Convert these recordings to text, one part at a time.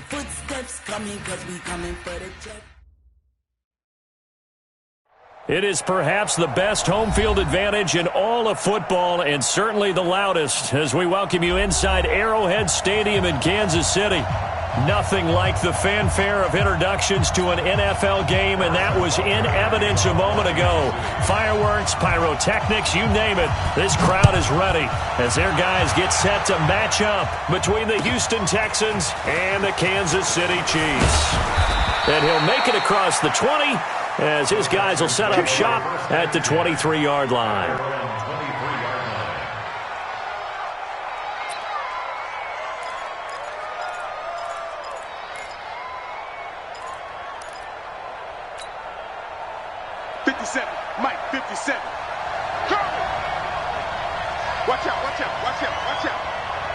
Footsteps coming, cause we coming for the check. It is perhaps the best home field advantage in all of football and certainly the loudest as we welcome you inside Arrowhead Stadium in Kansas City. Nothing like the fanfare of introductions to an NFL game, and that was in evidence a moment ago. Fireworks, pyrotechnics, you name it. This crowd is ready as their guys get set to match up between the Houston Texans and the Kansas City Chiefs. And he'll make it across the 20 as his guys will set up shop at the 23-yard line. 57, Mike, 57. Curry! Watch out, watch out, watch out, watch out.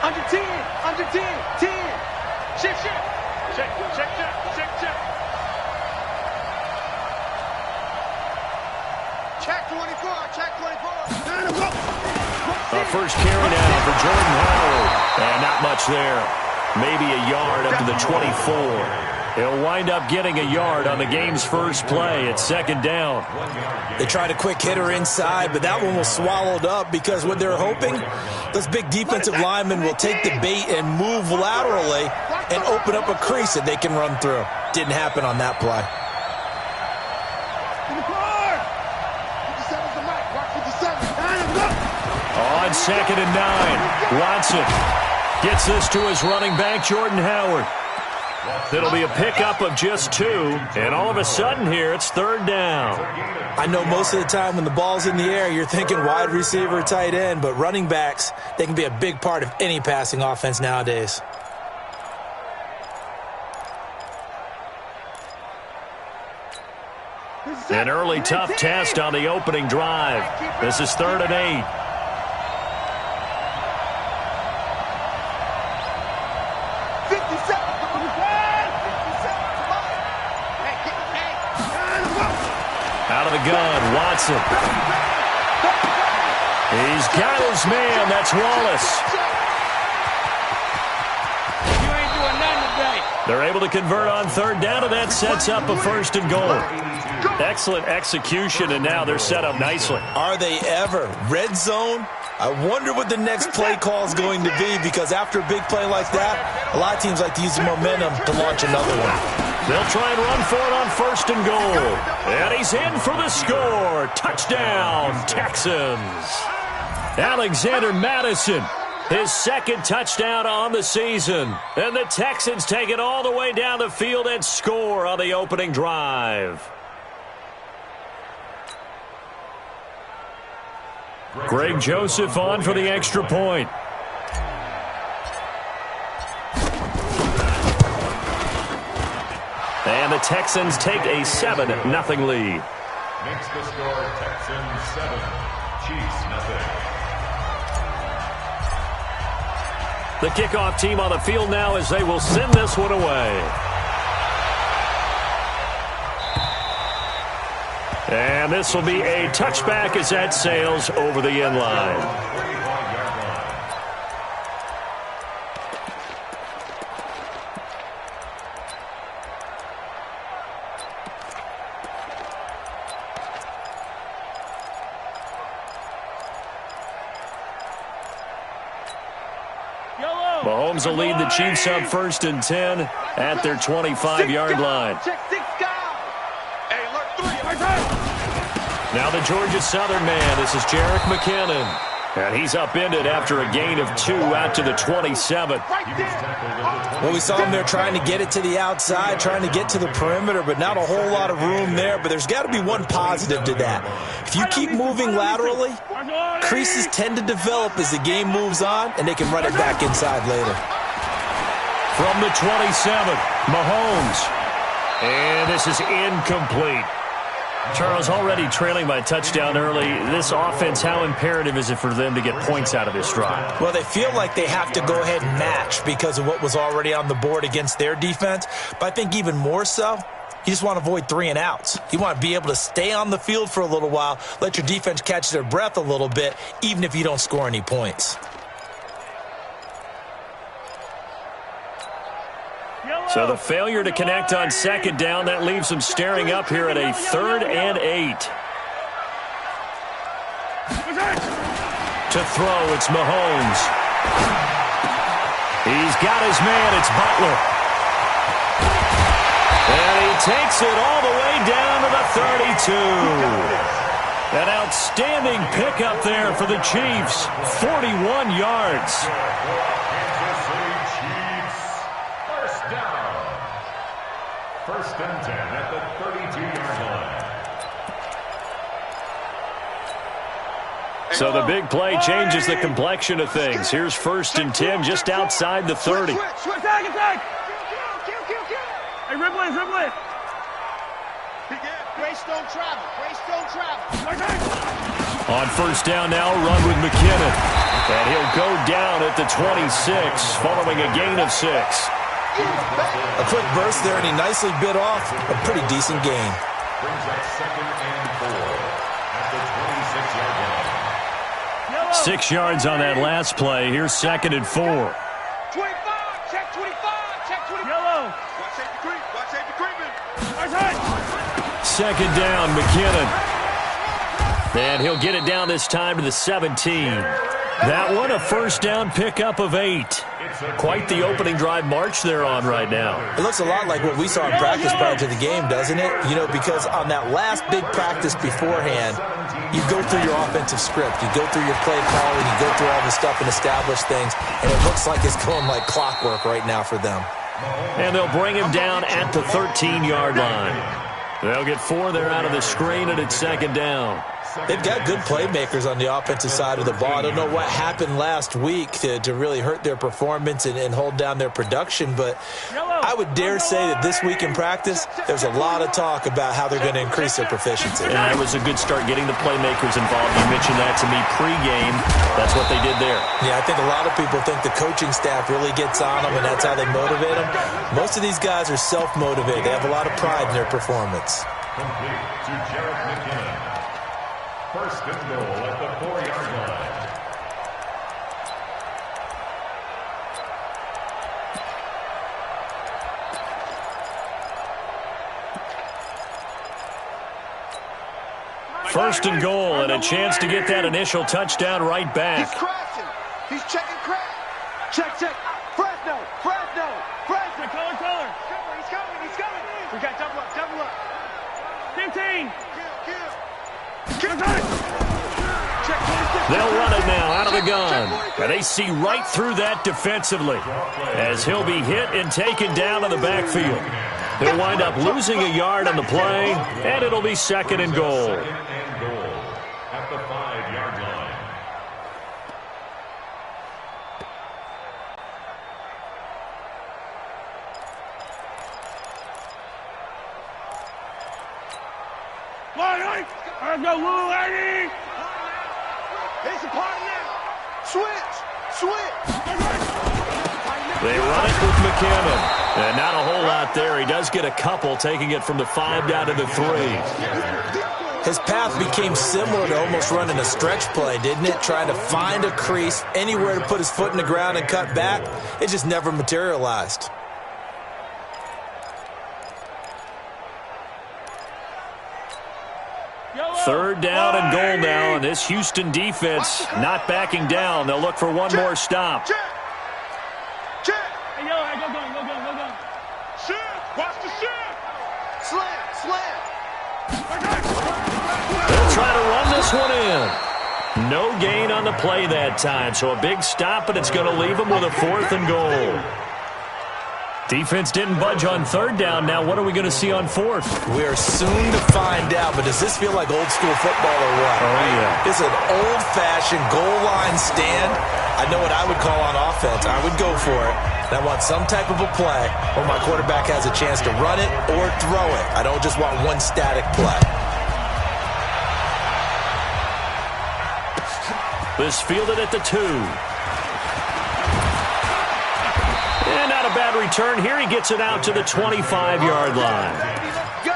Under 10, 10. Shift. Check. Check 24. A first carry now for Jordan Howard. And not much there. Maybe a yard up to the 24. He'll wind up getting a yard on the game's first play at second down. They tried a quick hitter inside, but that one was swallowed up because what they're hoping, those big defensive linemen will take the bait and move laterally and open up a crease that they can run through. Didn't happen on that play. On 2nd and 9, Watson gets this to his running back, Jordan Howard. It'll be a pickup of just 2, and all of a sudden here, it's third down. I know most of the time when the ball's in the air, you're thinking wide receiver, tight end, but running backs, they can be a big part of any passing offense nowadays. An early tough test on the opening drive. This is 3rd and 8. Out of the gun, Watson. He's got his man. That's Wallace. You ain't doing nothing today. They're able to convert on third down, and that sets up a 1st and goal. Excellent execution, and now they're set up nicely. Are they ever? Red zone? I wonder what the next play call is going to be, because after a big play like that, a lot of teams like to use the momentum to launch another one. They'll try and run for it on 1st and goal. And he's in for the score. Touchdown, Texans. Alexander Madison, his 2nd touchdown on the season. And the Texans take it all the way down the field and score on the opening drive. Greg Joseph on for the extra point. And the Texans take a 7-0 lead. Makes the score Texans 7, Chiefs nothing. The kickoff team on the field now as they will send this one away. And this will be a touchback as that sails over the end line. Mahomes will lead the Chiefs up 1st and 10 at their 25-yard line. Now the Georgia Southern man, this is Jerick McKinnon. And he's upended after a gain of 2 out to the 27. Well, we saw him there trying to get it to the outside, trying to get to the perimeter, but not a whole lot of room there. But there's got to be one positive to that. If you keep moving laterally, creases tend to develop as the game moves on, and they can run it back inside later. From the 27, Mahomes. And this is incomplete. Charles, already trailing by a touchdown early. This offense, how imperative is it for them to get points out of this drive? Well, they feel like they have to go ahead and match because of what was already on the board against their defense. But I think even more so, you just want to avoid 3 and outs. You want to be able to stay on the field for a little while, let your defense catch their breath a little bit, even if you don't score any points. So the failure to connect on second down, that leaves them staring up here at a 3rd and 8. To throw, it's Mahomes. He's got his man, it's Butler. And he takes it all the way down to the 32. An outstanding pickup there for the Chiefs. 41 yards. Kansas City Chiefs. First down. 1st and 10 at the 32-yard line. So the big play changes the complexion of things. Here's 1st and 10 just outside the 30. Attack! Hey, Ripley! Grace don't travel. On 1st down now, run with McKinnon. And he'll go down at the 26 following a gain of 6. A quick burst there, and he nicely bit off a pretty decent gain. Brings up 2nd and 4 at the 26-yard line. 6 yards on that last play. Here's 2nd and 4. 25, check 25. Yellow. Watch safety creeping. 2nd down, McKinnon. And he'll get it down this time to the 17. That one, a 1st down pickup of 8. Quite the opening drive march they're on right now. It looks a lot like what we saw in practice prior to the game, doesn't it? You know, because on that last big practice beforehand, you go through your offensive script. You go through your play calling. You go through all the stuff and establish things. And it looks like it's going like clockwork right now for them. And they'll bring him down at the 13-yard line. They'll get 4 there out of the screen, and it's 2nd down. They've got good playmakers on the offensive side of the ball. I don't know what happened last week to really hurt their performance and hold down their production, but I would dare say that this week in practice, there's a lot of talk about how they're going to increase their proficiency. And it was a good start getting the playmakers involved. You mentioned that to me pregame. That's what they did there. Yeah, I think a lot of people think the coaching staff really gets on them, and that's how they motivate them. Most of these guys are self-motivated. They have a lot of pride in their performance. Complete to Jarrett McKinnon. 1st and goal at the 4-yard line. First and goal, and a chance to get that initial touchdown right back. He's crashing. He's checking crash. Check. Fresno. Color. He's coming. We got double up. 15. Kill. They'll run it now out of the gun. And they see right through that defensively as he'll be hit and taken down in the backfield. He'll wind up losing a yard on the play, and it'll be 2nd and goal. 2nd and goal at the 5-yard line. Let's go, Lou, lady! It's a party now. Switch. They run it with McKinnon. And not a whole lot there. He does get a couple, taking it from the 5 down to the 3. His path became similar to almost running a stretch play, didn't it? Trying to find a crease, anywhere to put his foot in the ground and cut back. It just never materialized. Third down and goal now, and this Houston defense not backing down. They'll look for one more stop. Check. Hey, go. Shift. Watch the shift. Slam. They'll try to run this one in. No gain on the play that time, so a big stop, and it's going to leave them with a 4th and goal. Defense didn't budge on 3rd down. Now what are we going to see on 4th? We are soon to find out, but does this feel like old school football or what? Oh, yeah. It's an old-fashioned goal line stand. I know what I would call on offense. I would go for it. And I want some type of a play where my quarterback has a chance to run it or throw it. I don't just want one static play. This fielded at the 2. And not a bad return here. He gets it out to the 25-yard line. Let's go.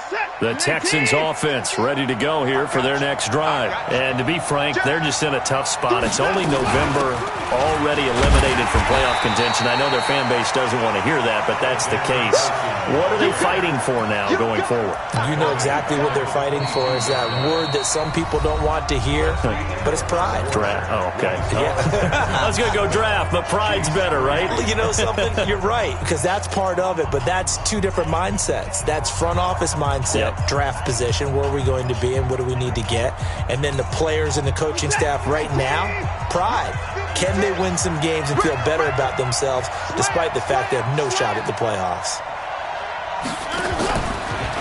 Set. The Texans offense ready to go here for their next drive. And to be frank, they're just in a tough spot. It's only November, already eliminated from playoff contention. I know their fan base doesn't want to hear that, but that's the case. What are they fighting for now going forward? You know exactly what they're fighting for is that word that some people don't want to hear, but it's pride. Draft. Oh, okay. Yeah. I was going to go draft, but pride's better, right? You know something? You're right, because that's part of it, but that's two different mindsets. That's front office mindset. Yep. Draft position, where are we going to be and what do we need to get? And then the players and the coaching staff right now, pride. Can they win some games and feel better about themselves despite the fact they have no shot at the playoffs?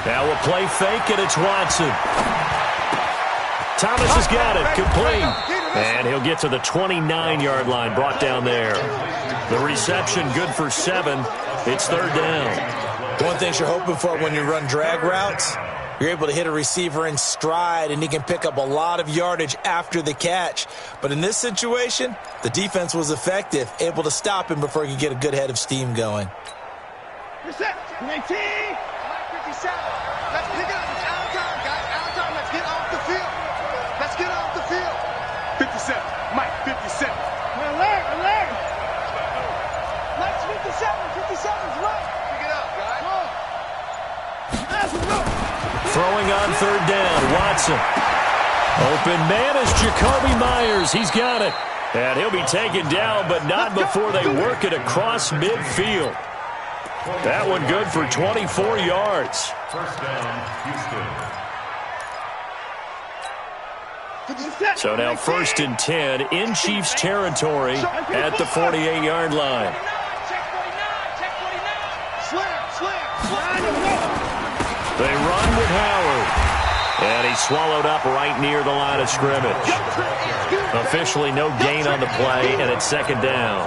Now a play fake, and it's Watson. Thomas has got it, complete. And he'll get to the 29-yard line, brought down there. The reception good for 7. It's third down. One thing you're hoping for when you run drag routes, you're able to hit a receiver in stride, and he can pick up a lot of yardage after the catch. But in this situation, the defense was effective, able to stop him before he could get a good head of steam going. You're set. 19. 57. Let's pick it up. It's out of time, guys. Out of time. Let's get off the field. Let's get off the field. 57. Mike, 57. Alert. Mike's 57. 57's right. Pick it up, guys. Throwing on third down, Watson. Open man is Jacoby Myers. He's got it. And he'll be taken down, but not before they work it across midfield. That one good for 24 yards. First down, Houston. So now 1st and 10 in Chiefs territory at the 48-yard line. They run with Howard. And he's swallowed up right near the line of scrimmage. Officially no gain on the play, and it's second down.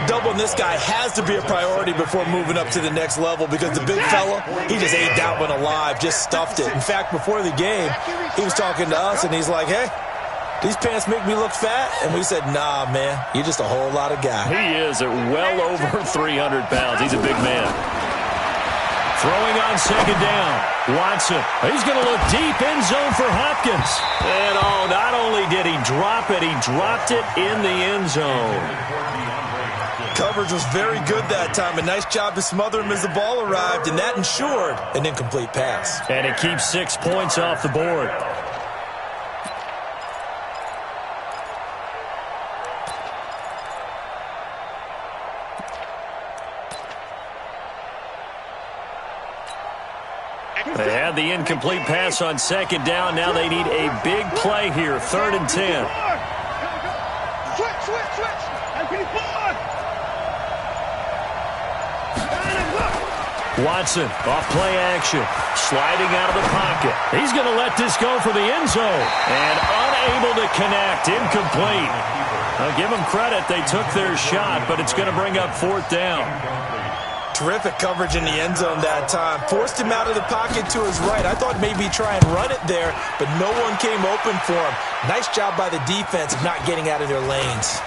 Doubling this guy has to be a priority before moving up to the next level because the big fella, he just ate that one alive, just stuffed it. In fact, before the game, he was talking to us, and he's like, hey, these pants make me look fat? And we said, nah, man, you're just a whole lot of guy. He is at well over 300 pounds. He's a big man. Throwing on second down, Watson. He's going to look deep, end zone for Hopkins. And not only did he drop it, he dropped it in the end zone. Coverage was very good that time. A nice job to smother him as the ball arrived, and that ensured an incomplete pass. And it keeps 6 points off the board. They had the incomplete pass on second down. Now they need a big play here, 3rd and 10. Switch. Watson, off play action, sliding out of the pocket. He's going to let this go for the end zone. And unable to connect, incomplete. I'll give them credit, they took their shot, but it's going to bring up 4th down. Terrific coverage in the end zone that time. Forced him out of the pocket to his right. I thought maybe try and run it there, but no one came open for him. Nice job by the defense of not getting out of their lanes.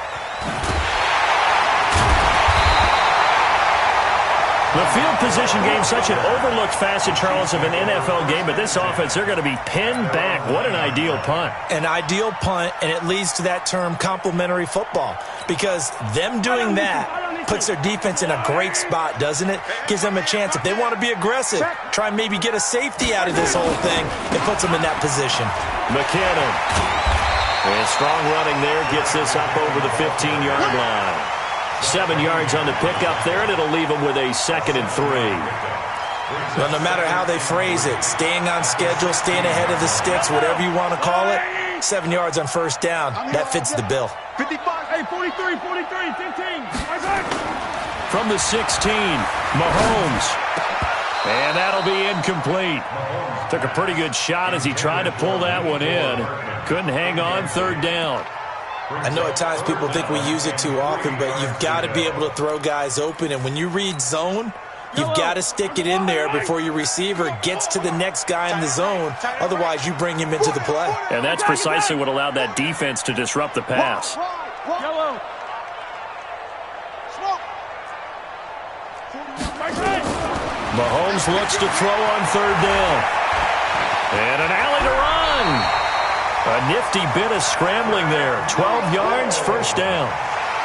The field position game, such an overlooked facet, Charles, of an NFL game, but this offense, they're going to be pinned back. What an ideal punt. An ideal punt, and it leads to that term complementary football, because them doing that puts their defense in a great spot, doesn't it? Gives them a chance. If they want to be aggressive, try and maybe get a safety out of this whole thing, it puts them in that position. McKinnon. And strong running there, gets this up over the 15-yard line. 7 yards on the pickup there, and it'll leave them with a 2nd and 3. Well, no matter how they phrase it, staying on schedule, staying ahead of the sticks, whatever you want to call it, 7 yards on first down, that fits the bill. 55, hey, 43, 15. From the 16, Mahomes. And that'll be incomplete. Took a pretty good shot as he tried to pull that one in. Couldn't hang on, 3rd down. I know at times people think we use it too often, but you've got to be able to throw guys open. And when you read zone, you've got to stick it in there before your receiver gets to the next guy in the zone. Otherwise, you bring him into the play. And that's precisely what allowed that defense to disrupt the pass. Yellow. Smoke. Mahomes looks to throw on third down. And an alley to run. A nifty bit of scrambling there. 12 yards, first down.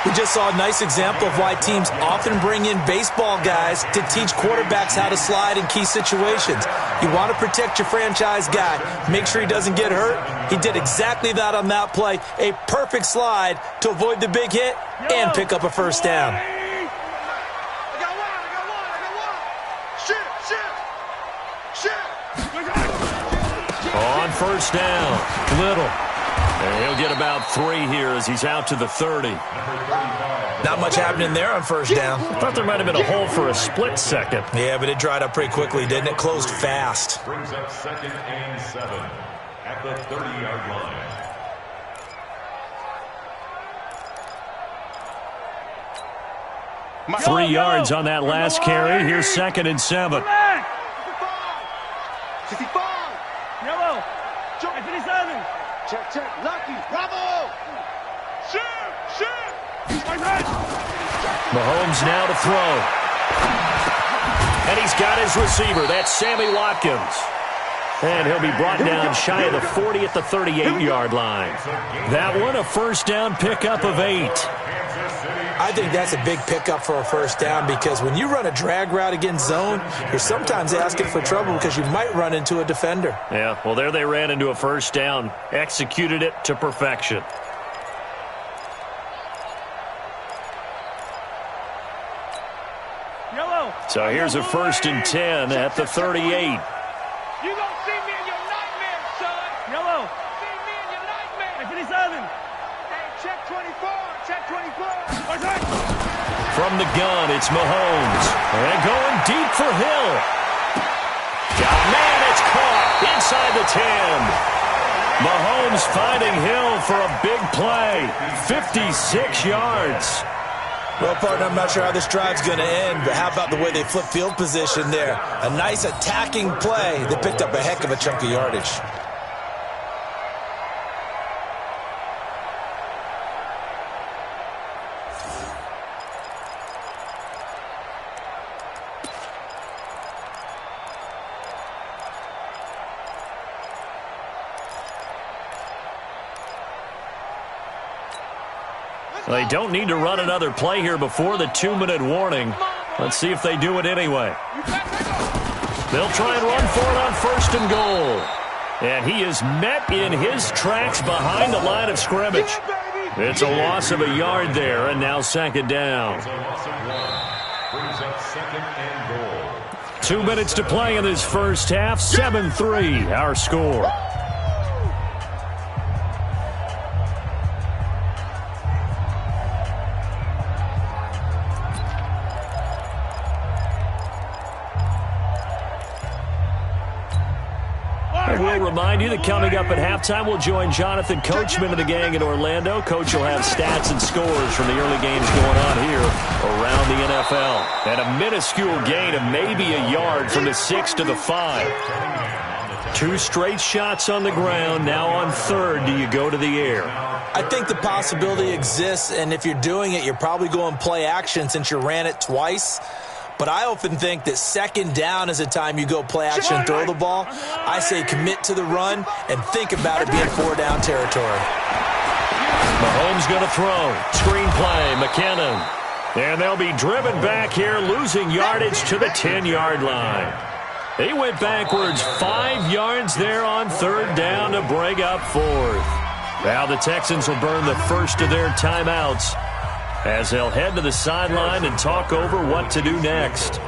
We just saw a nice example of why teams often bring in baseball guys to teach quarterbacks how to slide in key situations. You want to protect your franchise guy. Make sure he doesn't get hurt. He did exactly that on that play. A perfect slide to avoid the big hit and pick up a first down. I got one. On first down, Little. And he'll get about 3 here as he's out to the 30. Not much happening there on first down. I thought there might have been a hole for a split second. Yeah, but it dried up pretty quickly, didn't it? Closed fast. Brings up 2nd and 7 at the 30-yard line. 3 yards on that last carry. Here's 2nd and 7. 65. Yellow. Hey, 57. Check. Lucky. Bravo. Shoot. Mahomes now to throw. And he's got his receiver. That's Sammy Watkins. And he'll be brought down shy of the 40 at the 38-yard line. That one, a first down pickup of 8. I think that's a big pickup for a first down because when you run a drag route against zone, you're sometimes asking for trouble because you might run into a defender. Yeah, well, there they ran into a first down. Executed it to perfection. Yellow. So here's a 1st and 10 at the 38. You gonna see me in your nightmare, son. Yellow. See me in your nightmare. Hey, 57. Hey, check 24. Check 24. From the gun, it's Mahomes. And going deep for Hill. Oh, man, it's caught inside the 10. Mahomes finding Hill for a big play. 56 yards. Well, partner, I'm not sure how this drive's going to end, but how about the way they flip field position there? A nice attacking play that picked up a heck of a chunk of yardage. They don't need to run another play here before the 2-minute warning. Let's see if they do it anyway. They'll try and run for it on 1st and goal. And he is met in his tracks behind the line of scrimmage. It's a loss of a yard there, and now 2nd down. It's a loss of 1. Brings up 2nd and goal. 2 minutes to play in this first half. 7-3, our score. We'll remind you that coming up at halftime, we'll join Jonathan Coachman and the gang in Orlando. Coach will have stats and scores from the early games going on here around the NFL. And a minuscule gain of maybe a yard from the 6 to the 5. 2 straight shots on the ground. Now on 3rd, do you go to the air? I think the possibility exists, and if you're doing it, you're probably going play action since you ran it twice. But I often think that 2nd down is a time you go play action and throw the ball. I say commit to the run and think about it being 4-down territory. Mahomes going to throw. Screen play, McKinnon. And they'll be driven back here, losing yardage to the 10-yard line. He went backwards 5 yards there on 3rd down to bring up 4th. Now the Texans will burn the first of their timeouts as they'll head to the sideline and talk over what to do next.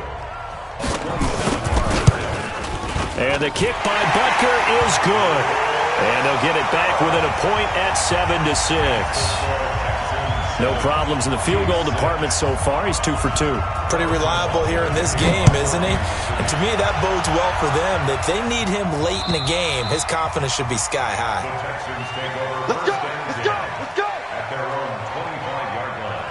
And the kick by Butker is good. And they'll get it back within a point at 7-6. No problems in the field goal department so far. He's 2 for 2. Pretty reliable here in this game, isn't he? And to me, that bodes well for them. That they need him late in the game. His confidence should be sky high. The Texans take over. Let's go. Let's go. Let's go. At their own 25-yard line.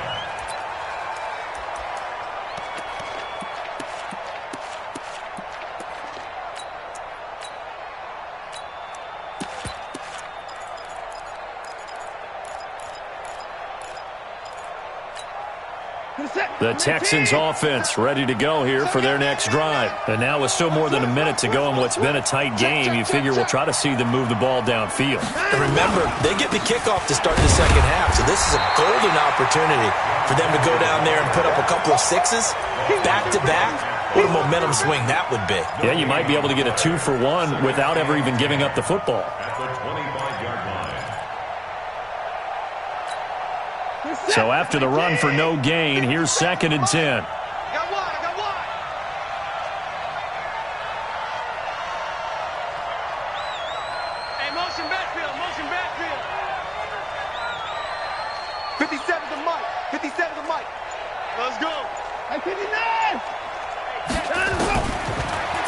The Texans offense ready to go here for their next drive. And now with still more than a minute to go in what's been a tight game, you figure we'll try to see them move the ball downfield. And remember, they get the kickoff to start the second half, so this is a golden opportunity for them to go down there and put up a couple of sixes back-to-back. What a momentum swing that would be. Yeah, you might be able to get a 2-for-1 without ever even giving up the football. At the 25-yard line. So after the run for no gain, here's 2nd and 10. I got one. Hey, motion backfield. 57's the mic. Let's go. Hey, 59!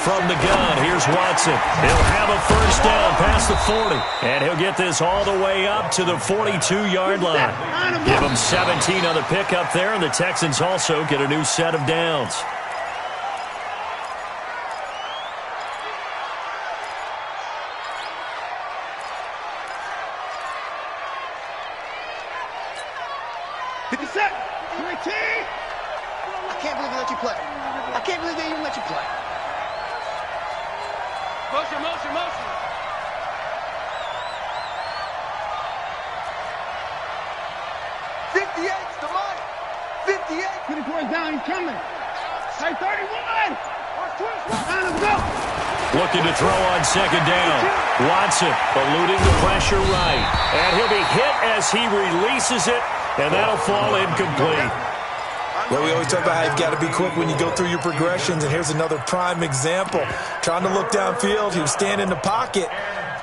From the gun, here's Watson. He'll have a first down past the 40. And he'll get this all the way up to the 42-yard line. Give him 17 on the pickup there, and the Texans also get a new set of downs. I can't believe they let you play. I can't believe they even let you play. Motion. 58's the money. 58. 54 down, he's coming. Hey, 31! Let's go! Looking to throw on 2nd down. Watson eluding the pressure right. And he'll be hit as he releases it, and that'll fall incomplete. Well, we always talk about how you've got to be quick when you go through your progressions, and here's another prime example. Trying to look downfield, he was standing in the pocket,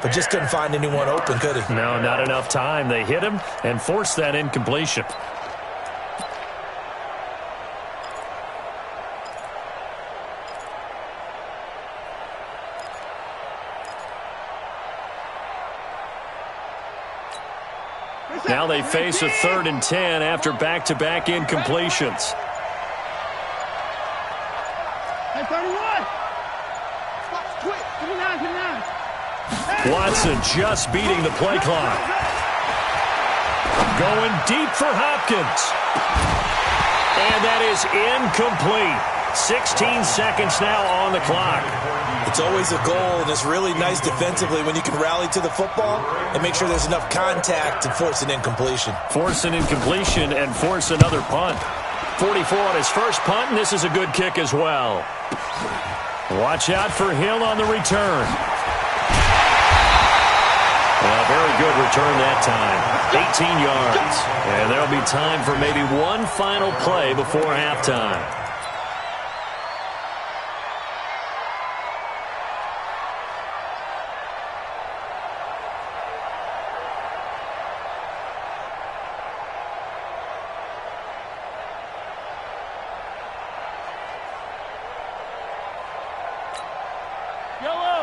but just couldn't find anyone open, could he? No, not enough time. They hit him and forced that incompletion. Now they face a 3rd and 10 after back-to-back incompletions. Hey, 31! 59. Watson just beating the play clock. Going deep for Hopkins. And that is incomplete. 16 seconds now on the clock. It's always a goal, and it's really nice defensively when you can rally to the football and make sure there's enough contact to force an incompletion. Force an incompletion and force another punt. 44 on his first punt, and this is a good kick as well. Watch out for Hill on the return. Well, very good return that time. 18 yards. And there'll be time for maybe one final play before halftime.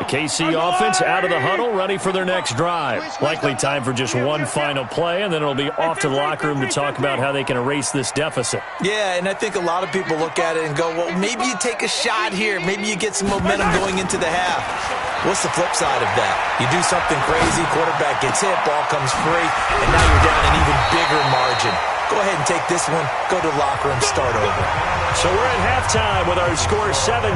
KC offense out of the huddle, ready for their next drive. Likely time for just one final play, and then it'll be off to the locker room to talk about how they can erase this deficit. Yeah, and I think a lot of people look at it and go, well, maybe you take a shot here. Maybe you get some momentum going into the half. What's the flip side of that? You do something crazy, quarterback gets hit, ball comes free, and now you're down an even bigger margin. Go ahead and take this one, go to the locker room, start over. So we're at halftime with our score 7-6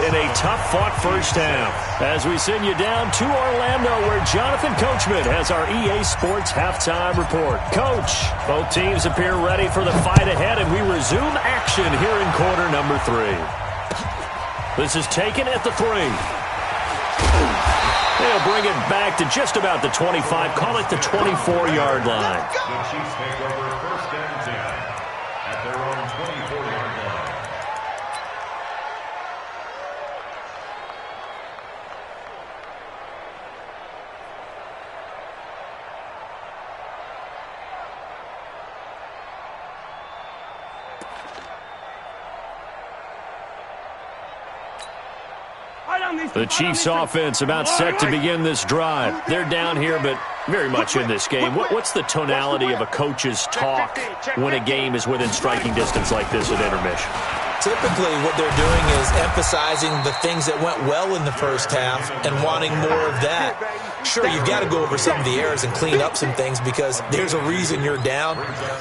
in a tough-fought first half. As we send you down to Orlando, where Jonathan Coachman has our EA Sports halftime report. Coach, both teams appear ready for the fight ahead, and we resume action here in quarter number 3. This is taken at the 3. They'll bring it back to just about the 25, call it the 24-yard line. The Chiefs take over 1st and 10 at their own 24-yard line. The Chiefs offense about set to begin this drive. They're down here, but very much in this game. What's the tonality of a coach's talk when a game is within striking distance like this at intermission? Typically, what they're doing is emphasizing the things that went well in the first half and wanting more of that. Sure, you've got to go over some of the errors and clean up some things because there's a reason you're down.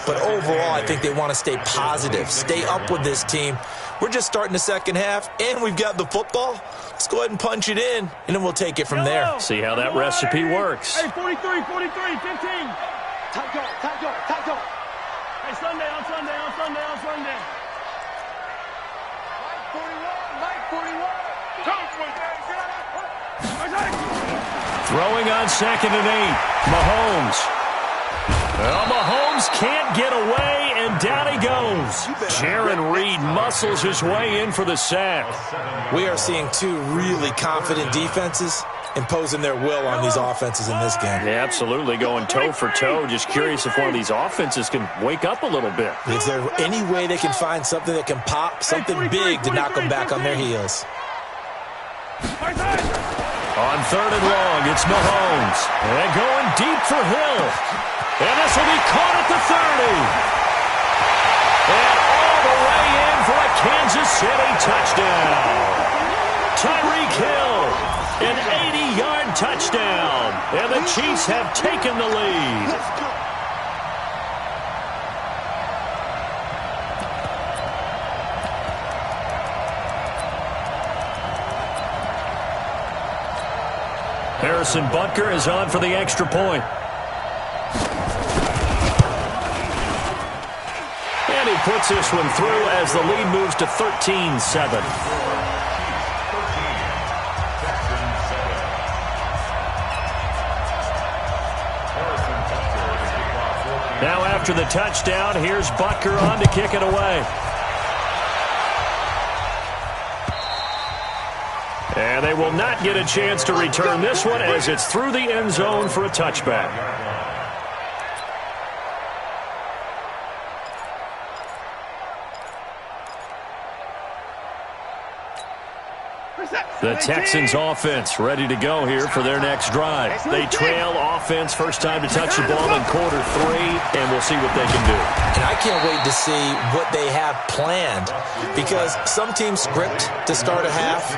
But overall, I think they want to stay positive, stay up with this team. We're just starting the second half, and we've got the football. Let's go ahead and punch it in, and then we'll take it from there. See how that recipe works. Hey, 43, 15. Tight go. Hey, Sunday. Mike 41. Come for it, Throwing on 2nd and 8. Mahomes. Well, Mahomes can't get away, and down he goes. Jaron Reed muscles his way in for the sack. We are seeing two really confident defenses imposing their will on these offenses in this game. Yeah, absolutely, going toe for toe. Just curious if one of these offenses can wake up a little bit. Is there any way they can find something that can pop, something big to knock them back on their heels? On 3rd and long, it's Mahomes. And going deep for Hill. And this will be caught at the 30. And all the way in for a Kansas City touchdown. Tyreek Hill, an 80-yard touchdown. And the Chiefs have taken the lead. Harrison Butker is on for the extra point. And he puts this one through as the lead moves to 13-7. Now after the touchdown, here's Butker on to kick it away. And they will not get a chance to return this one as it's through the end zone for a touchback. The Texans offense ready to go here for their next drive. They trail offense first time to touch the ball in quarter 3, and we'll see what they can do. And I can't wait to see what they have planned because some teams script to start a half.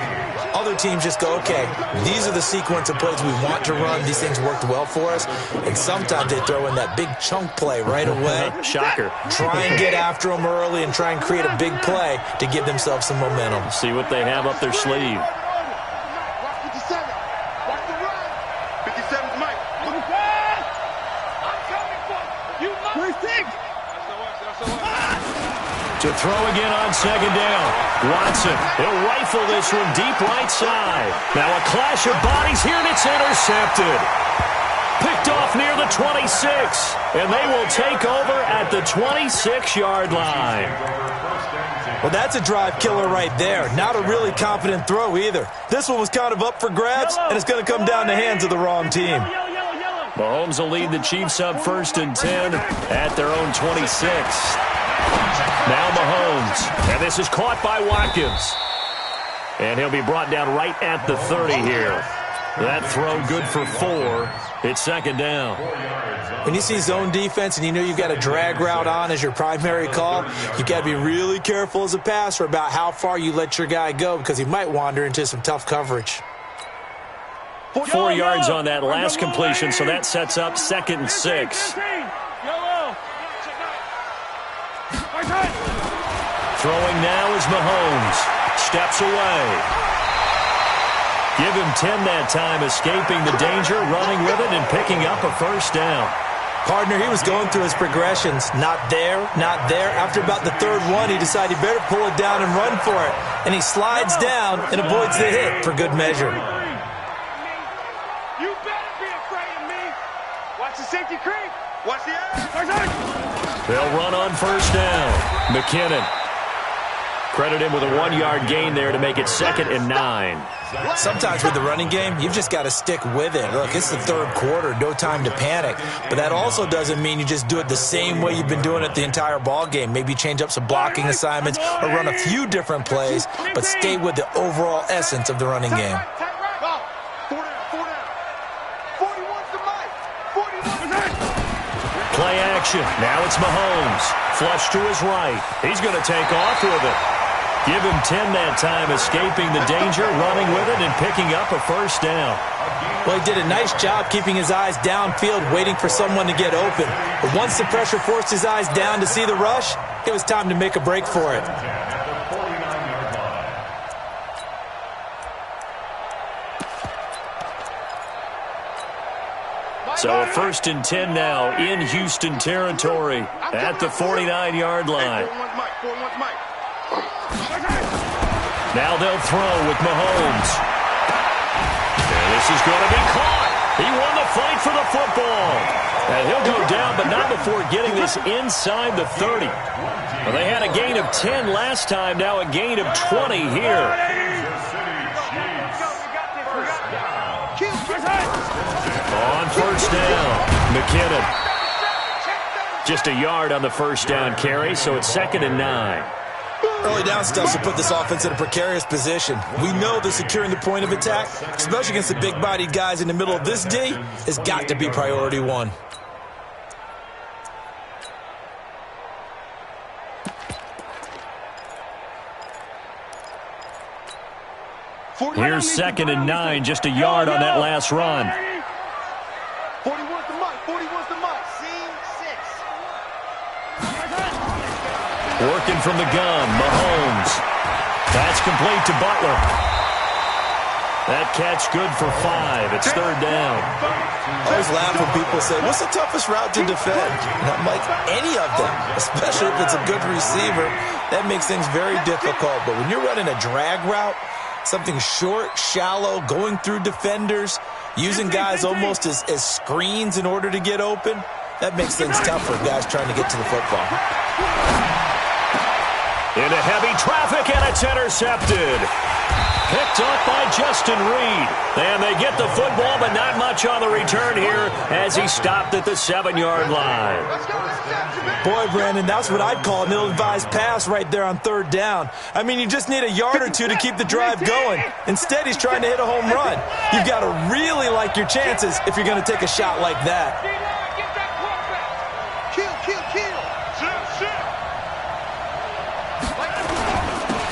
Other teams just go, okay, these are the sequence of plays we want to run. These things worked well for us. And sometimes they throw in that big chunk play right away. Shocker. Try and get after them early and try and create a big play to give themselves some momentum. See what they have up their sleeve. Watch 57. Watch the run. 57's Mike. I'm coming for you. To throw again on 2nd down. Watson, he'll rifle this one deep right side. Now a clash of bodies here, and it's intercepted. Picked off near the 26, and they will take over at the 26-yard line. Well, that's a drive killer right there. Not a really confident throw either. This one was kind of up for grabs, and it's going to come down the hands of the wrong team. Mahomes will lead the Chiefs up 1st and 10 at their own 26. Now Mahomes, and this is caught by Watkins. And he'll be brought down right at the 30 here. That throw good for 4. It's 2nd down. When you see zone defense and you know you've got a drag route on as your primary call, you've got to be really careful as a passer about how far you let your guy go because he might wander into some tough coverage. 4 yards on that last completion, so that sets up 2nd and 6. Throwing now is Mahomes. Steps away. Give him 10 that time, escaping the danger, running with it, and picking up a 1st down. Partner, he was going through his progressions. Not there, not there. After about the 3rd one, he decided he better pull it down and run for it. And he slides down and avoids the hit for good measure. You better be afraid of me. Watch the safety creep. Watch the edge. They'll run on 1st down. McKinnon. Credit him with a 1-yard gain there to make it 2nd and 9. Sometimes with the running game, you've just got to stick with it. Look, it's the 3rd quarter, no time to panic. But that also doesn't mean you just do it the same way you've been doing it the entire ball game. Maybe change up some blocking assignments or run a few different plays, but stay with the overall essence of the running game. Play action. Now it's Mahomes. Flush to his right. He's going to take off with it. Give him 10 that time, escaping the danger, running with it, and picking up a first down. Well, he did a nice job keeping his eyes downfield, waiting for someone to get open. But once the pressure forced his eyes down to see the rush, it was time to make a break for it. So a 1st and 10 now in Houston territory at the 49-yard line. Now they'll throw with Mahomes. And this is going to be caught. He won the fight for the football. And he'll go down, but not before getting this inside the 30. Well, they had a gain of 10 last time, now a gain of 20 here. On first down, McKinnon. Just a yard on the first down carry, so it's 2nd and 9. Early down stuff to put this offense in a precarious position. We know that securing the point of attack, especially against the big-bodied guys in the middle of this D, has got to be priority one. Here's 2nd and 9, just a yard on that last run. 40 wants the mic. 40 wants the mic. Working from the gun, Mahomes. That's complete to Butler. That catch good for 5. It's 3rd down. I always laugh when people say, what's the toughest route to defend? And I'm like, any of them, especially if it's a good receiver. That makes things very difficult. But when you're running a drag route, something short, shallow, going through defenders, using guys almost as screens in order to get open, that makes things tough for guys trying to get to the football. Into heavy traffic, and it's intercepted. Picked up by Justin Reed. And they get the football, but not much on the return here as he stopped at the 7-yard line. Boy, Brandon, that's what I'd call an ill-advised pass right there on 3rd down. I mean, you just need a yard or two to keep the drive going. Instead, he's trying to hit a home run. You've got to really like your chances if you're going to take a shot like that.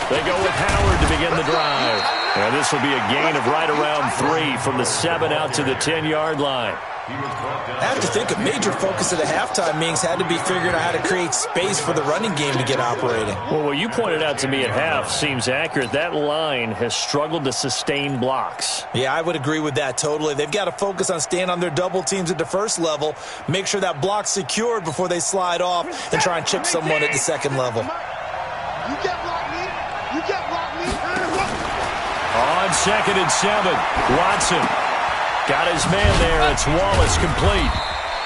They go with Howard to begin the drive. And this will be a gain of right around 3 from the 7 out to the 10-yard line. I have to think a major focus of the halftime meetings had to be figuring out how to create space for the running game to get operating. Well, what you pointed out to me at half seems accurate. That line has struggled to sustain blocks. Yeah, I would agree with that totally. They've got to focus on staying on their double teams at the first level, make sure that block's secured before they slide off and try and chip someone at the second level. You can't block me. You can't block me. On 2nd and 7, Watson got his man there. It's Wallace complete.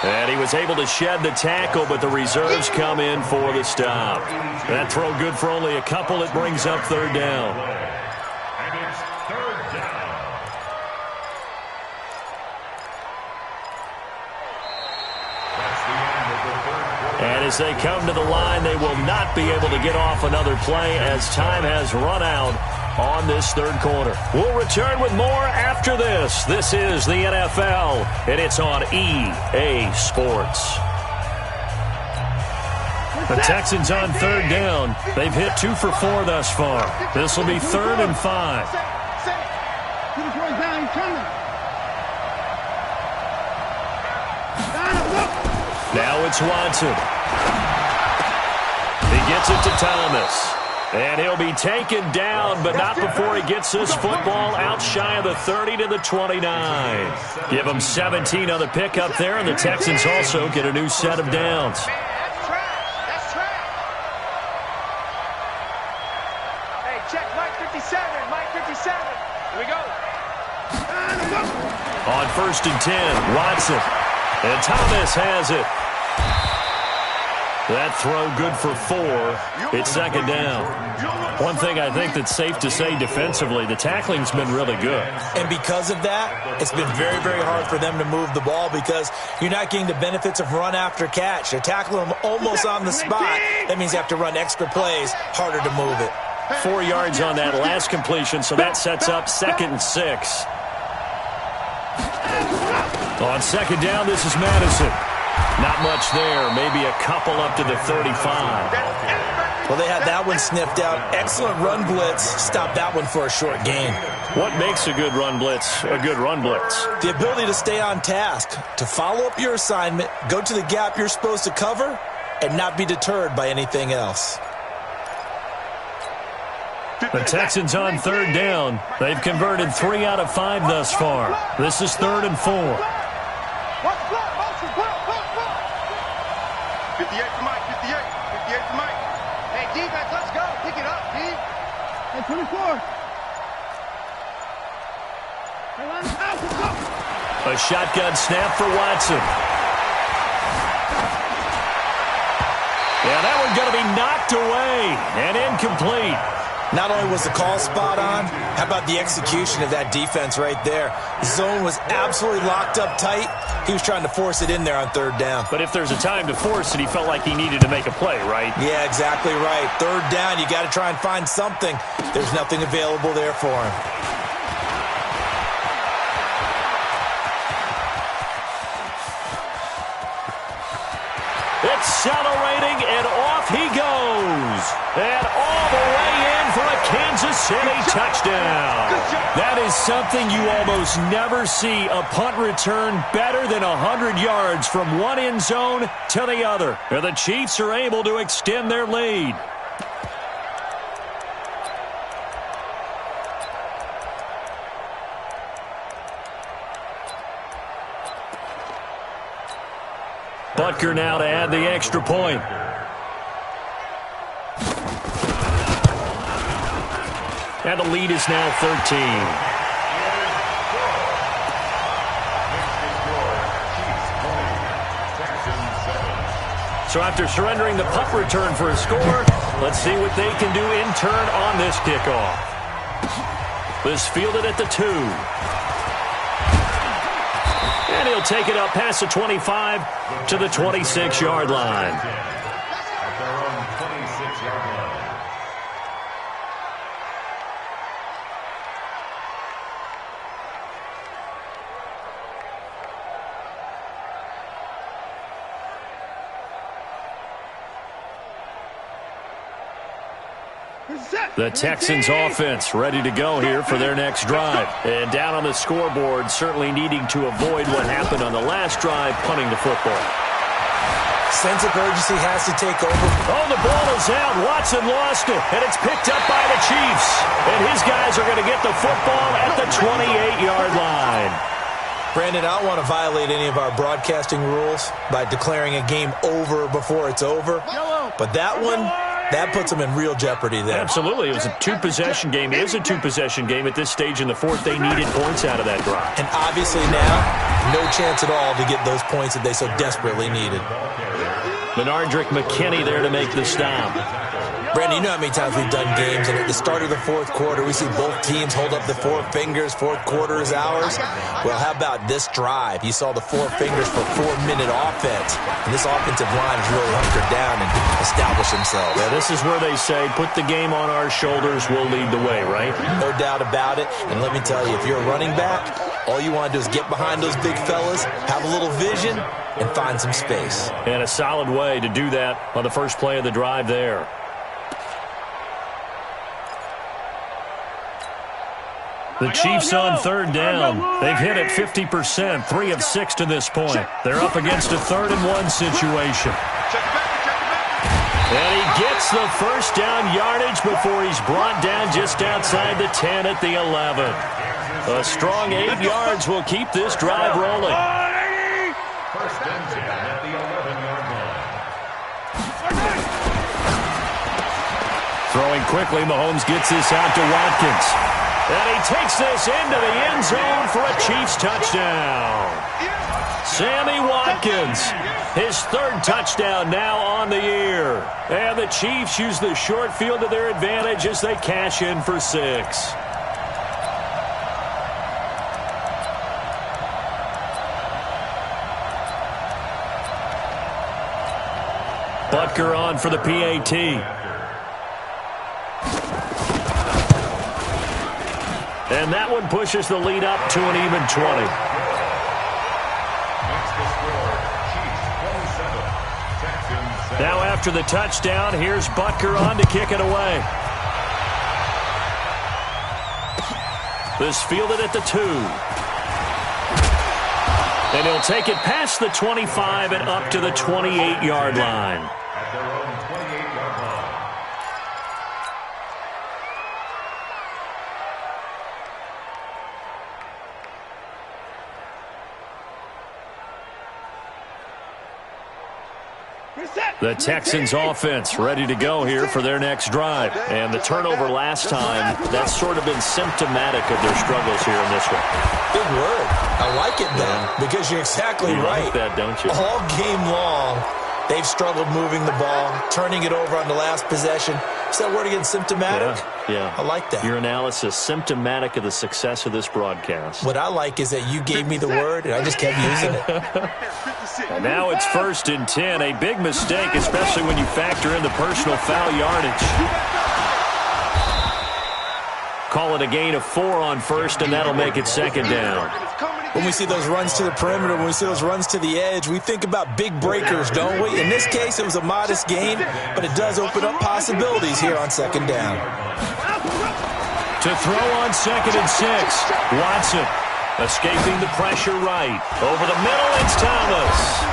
And he was able to shed the tackle, but the reserves come in for the stop. That throw good for only a couple. It brings up 3rd down. And it's 3rd down. That's the end of the 3rd quarter. And as they come to the line, they will not be able to get off another play as time has run out on this 3rd quarter. We'll return with more after this. This is the NFL, and it's on EA Sports. The Texans on 3rd down. They've hit 2 for 4 thus far. This will be 3rd and 5. Now it's Watson. He gets it to Thomas. And he'll be taken down, but not before he gets this football out shy of the 30 to the 29. Give him 17 on the pickup there, and the Texans also get a new set of downs. That's trash. Hey, check Mike 57. Mike 57. Here we go. On 1st and 10, Watson. And Thomas has it. That throw good for 4. It's 2nd down. One thing I think that's safe to say defensively, the tackling's been really good. And because of that, it's been very, very hard for them to move the ball because you're not getting the benefits of run after catch. They're tackling them almost on the spot. That means you have to run extra plays, harder to move it. 4 yards on that last completion, so that sets up 2nd and 6. On 2nd down, this is Madison. Not much much there. Maybe a couple up to the 35. Well, they had that one sniffed out. Excellent run blitz. Stopped that one for a short gain. What makes a good run blitz a good run blitz? The ability to stay on task, to follow up your assignment, go to the gap you're supposed to cover, and not be deterred by anything else. The Texans on third down. They've converted 3 out of 5 thus far. This is 3rd and 4. 58 to Mike, 58. 58 to Mike. Hey, defense, let's go. Pick it up, D. Hey, 24. Hey, line us out. Let's go. A shotgun snap for Watson. Yeah, that one's going to be knocked away and incomplete. Not only was the call spot on, how about the execution of that defense right there? The zone was absolutely locked up tight. He was trying to force it in there on third down. But if there's a time to force it, he felt like he needed to make a play, right? Yeah, exactly right. Third down, you got to try and find something. There's nothing available there for him. Accelerating, and off he goes. And all the way in for a Kansas City touchdown. That is something you almost never see. A punt return better than 100 yards from one end zone to the other. And the Chiefs are able to extend their lead. Butker now to add the extra point. And the lead is now 13. So after surrendering the punt return for a score, let's see what they can do in turn on this kickoff. This fielded at the 2. And he'll take it up past the 25 to the 26-yard line. At their own 26-yard line. The Texans offense ready to go here for their next drive. And down on the scoreboard, certainly needing to avoid what happened on the last drive, punting the football. Sense of urgency has to take over. Oh, the ball is out. Watson lost it, and it's picked up by the Chiefs. And his guys are going to get the football at the 28-yard line. Brandon, I don't want to violate any of our broadcasting rules by declaring a game over before it's over. But that one, that puts them in real jeopardy there. Absolutely. It was a two-possession game. It is a two-possession game at this stage in the fourth. They needed points out of that drive. And obviously now, no chance at all to get those points that they so desperately needed. Menardrick McKinney there to make the stop. Brandon, you know how many times we've done games, and at the start of the fourth quarter, we see both teams hold up the 4 fingers, fourth quarter is ours. Well, how about this drive? You saw the 4 fingers for 4-minute offense, and this offensive line has really hunkered down and established themselves. Yeah, this is where they say, put the game on our shoulders, we'll lead the way, right? No doubt about it, and let me tell you, if you're a running back, all you want to do is get behind those big fellas, have a little vision, and find some space. And a solid way to do that on the first play of the drive there. The Chiefs on third down. They've hit it 50%, 3 of 6 to this point. They're up against a 3rd and 1 situation. And he gets the first down yardage before he's brought down just outside the 10 at the 11. A strong 8 yards will keep this drive rolling. First and 10 at the 11-yard line. Throwing quickly, Mahomes gets this out to Watkins. And he takes this into the end zone for a Chiefs touchdown. Sammy Watkins, his 3rd touchdown now on the year. And the Chiefs use the short field to their advantage as they cash in for 6. Butker on for the PAT. And that one pushes the lead up to an even 20. Makes the score, Chiefs Now after the touchdown, here's Butker on to kick it away. This fielded at the 2. And he'll take it past the 25 and up to the 28-yard line. At their own 28-yard line. The Texans offense ready to go here for their next drive. And the turnover last time, that's sort of been symptomatic of their struggles here in this one. Big word. I like it, though, because you're exactly right. Like that, don't you? All game long, they've struggled moving the ball, turning it over on the last possession. Is that word again, symptomatic? Yeah. I like that. Your analysis, symptomatic of the success of this broadcast. What I like is that you gave me the word, and I just kept using it. And now it's 1st and 10. A big mistake, especially when you factor in the personal foul yardage. Call it a gain of 4 on 1st, and that'll make it 2nd down. When we see those runs to the perimeter, when we see those runs to the edge, we think about big breakers, don't we? In this case, it was a modest gain, but it does open up possibilities here on 2nd down. To throw on 2nd and 6, Watson escaping the pressure right. Over the middle, it's Thomas.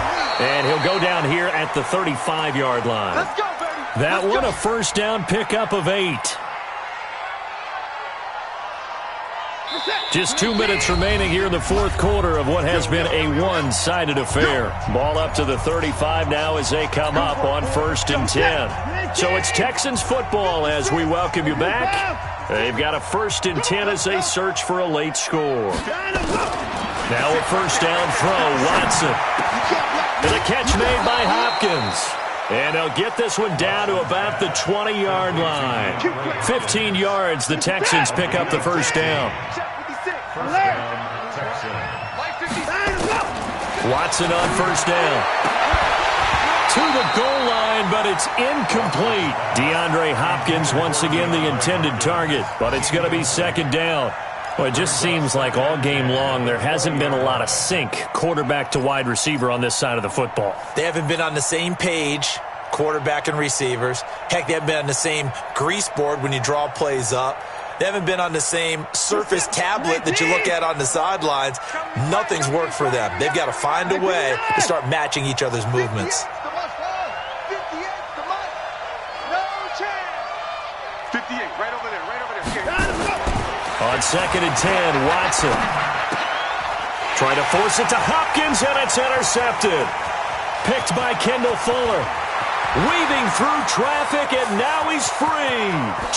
And he'll go down here at the 35-yard line. Let's go, baby. That one a 1st down pickup of 8. Just 2 minutes remaining here in the 4th quarter of what has been a one-sided affair. Ball up to the 35 now as they come up on 1st and 10. So it's Texans football as we welcome you back. They've got a 1st and 10 as they search for a late score. Now a 1st down throw, Watson. And a catch made by Hopkins. And they'll get this one down to about the 20-yard line. 15 yards, the Texans pick up the 1st down. First down, Texans. Watson on 1st down. To the goal line, but it's incomplete. DeAndre Hopkins once again the intended target, but it's going to be 2nd down. Well, it just seems like all game long there hasn't been a lot of sync quarterback to wide receiver on this side of the football. They haven't been on the same page, quarterback and receivers. Heck, they haven't been on the same grease board when you draw plays up. They haven't been on the same surface tablet that you look at on the sidelines. Nothing's worked for them. They've got to find a way to start matching each other's movements. 58, right over there, right over there. On 2nd and 10, Watson. Trying to force it to Hopkins, and it's intercepted. Picked by Kendall Fuller. Weaving through traffic, and now he's free.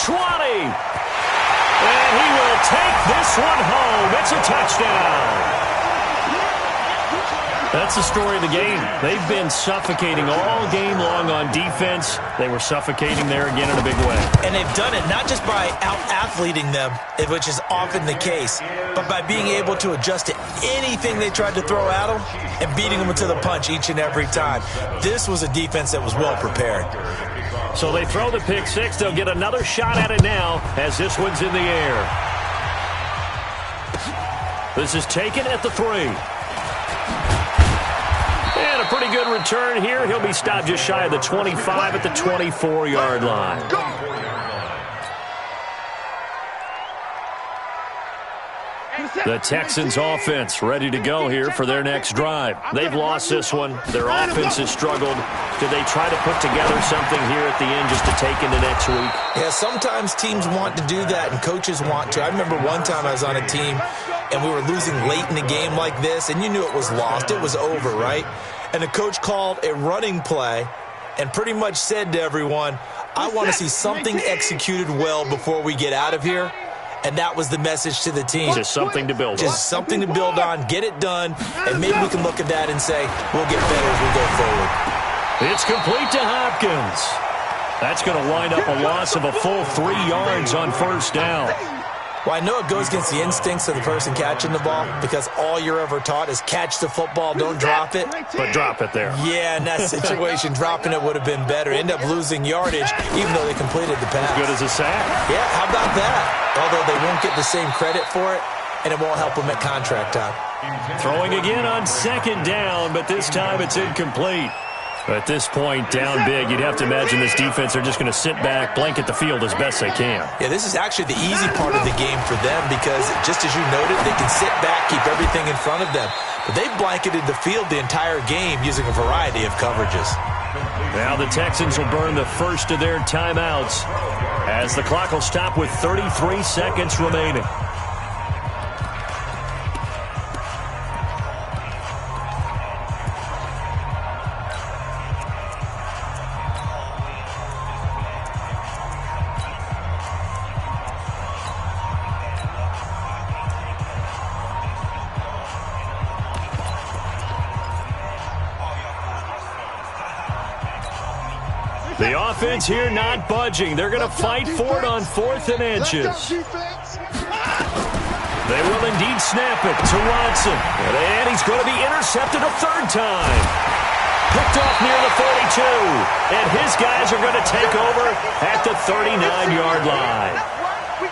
20. And he will take this one home. It's a touchdown. That's the story of the game. They've been suffocating all game long on defense. They were suffocating there again in a big way. And they've done it not just by out-athleting them, which is often the case, but by being able to adjust to anything they tried to throw at them and beating them to the punch each and every time. This was a defense that was well prepared. So they throw the pick 6. They'll get another shot at it now as this one's in the air. This is taken at the 3. And a pretty good return here. He'll be stopped just shy of the 25 at the 24-yard line. The Texans offense ready to go here for their next drive. They've lost this one. Their offense has struggled. Do they try to put together something here at the end just to take into next week? Yeah, sometimes teams want to do that and coaches want to. I remember one time I was on a team and we were losing late in the game like this, and you knew it was lost. It was over, right? And the coach called a running play and pretty much said to everyone, I want to see something executed well before we get out of here. And that was the message to the team. Just something to build on. Just something to build on, get it done, and maybe we can look at that and say, we'll get better as we go forward. It's complete to Hopkins. That's going to wind up a loss of a full 3 yards on 1st down. Well, I know it goes against the instincts of the person catching the ball because all you're ever taught is catch the football, don't drop it. But drop it there. Yeah, in that situation, dropping it would have been better. End up losing yardage even though they completed the pass. As good as a sack. Yeah, how about that? Although they won't get the same credit for it, and it won't help them at contract time. Throwing again on 2nd down, but this time it's incomplete. At this point, down big, you'd have to imagine this defense are just going to sit back, blanket the field as best they can. Yeah, this is actually the easy part of the game for them because, just as you noted, they can sit back, keep everything in front of them. But they've blanketed the field the entire game using a variety of coverages. Now the Texans will burn the first of their timeouts as the clock will stop with 33 seconds remaining. The offense here not budging. They're going to fight for it on 4th and inches. They will indeed snap it to Watson. And he's going to be intercepted a third time. Picked off near the 42. And his guys are going to take over at the 39-yard line.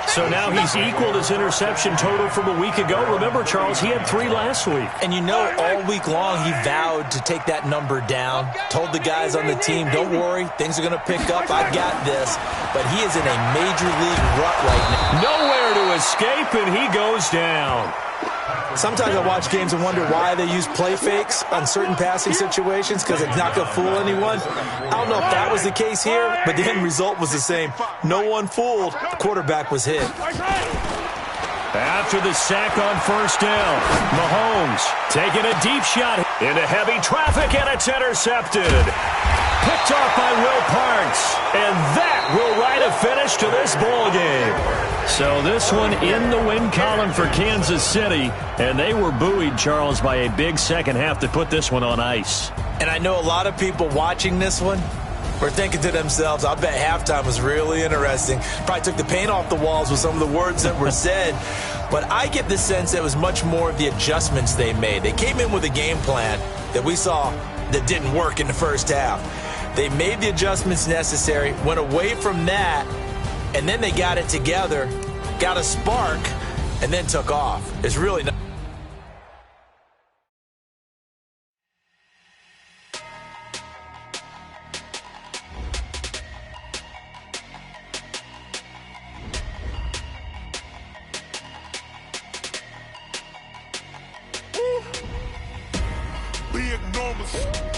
So now he's equaled his interception total from a week ago. Remember, Charles, he had 3 last week. And you know, all week long he vowed to take that number down. Told the guys on the team, don't worry, things are going to pick up. I got this. But he is in a major league rut right now. Nowhere to escape, and he goes down. Sometimes I watch games and wonder why they use play fakes on certain passing situations because it's not going to fool anyone. I don't know if that was the case here, but the end result was the same. No one fooled. The quarterback was hit. After the sack on first down, Mahomes taking a deep shot into heavy traffic, and it's intercepted. Picked off by Will Parks, and that will write a finish to this ball game. So this one in the win column for Kansas City, and they were buoyed, Charles, by a big second half that put this one on ice. And I know a lot of people watching this one were thinking to themselves, I bet halftime was really interesting. Probably took the paint off the walls with some of the words that were said. But I get the sense that it was much more of the adjustments they made. They came in with a game plan that we saw that didn't work in the first half. They made the adjustments necessary, went away from that, and then they got it together, got a spark, and then took off. It's really not. Big enormous.